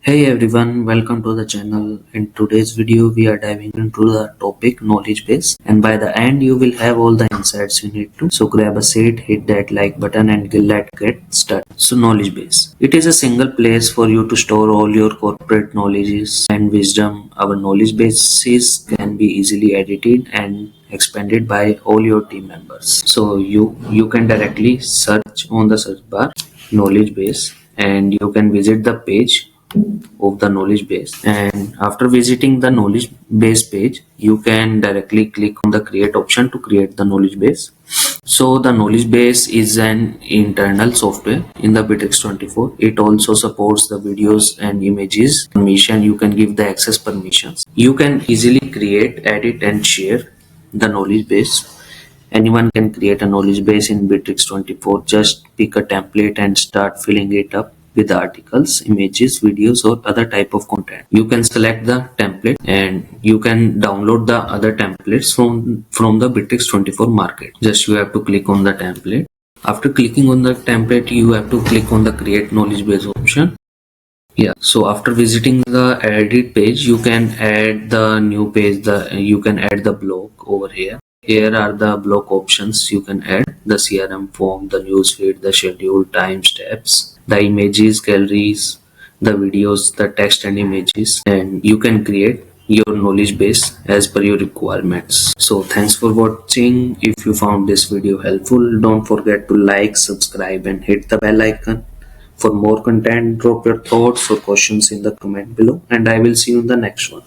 Hey everyone, welcome to the channel. In today's video, we are diving into the topic knowledge base, and by the end, you will have all the insights you need to. So grab a seat, hit that like button, and let's get started. So knowledge base. It is a single place for you to store all your corporate knowledges and wisdom. Our knowledge bases can be easily edited and expanded by all your team members. So you can directly search on the search bar knowledge base, and you can visit the page of the knowledge base, and after visiting the knowledge base page you can directly click on the create option to create the knowledge base. So the knowledge base is an internal software in the Bitrix24. It also supports the videos and images permission. You can give the access permissions. You can easily create, edit and share the knowledge base. Anyone can create a knowledge base in Bitrix24. Just pick a template and start filling it up with articles, images, videos or other type of content. You can select the template and you can download the other templates from the Bitrix24 market. Just you have to click on the template. After clicking on the template, you have to click on the create knowledge base option. So after visiting the edit page, you can add the new page. You can add the blog over here. Here are the blog options you can add: the CRM form, the newsfeed, the schedule, time steps, the images, galleries, the videos, the text and images, and you can create your knowledge base as per your requirements. So thanks for watching. If you found this video helpful, don't forget to like, subscribe and hit the bell icon. For more content, drop your thoughts or questions in the comment below, and I will see you in the next one.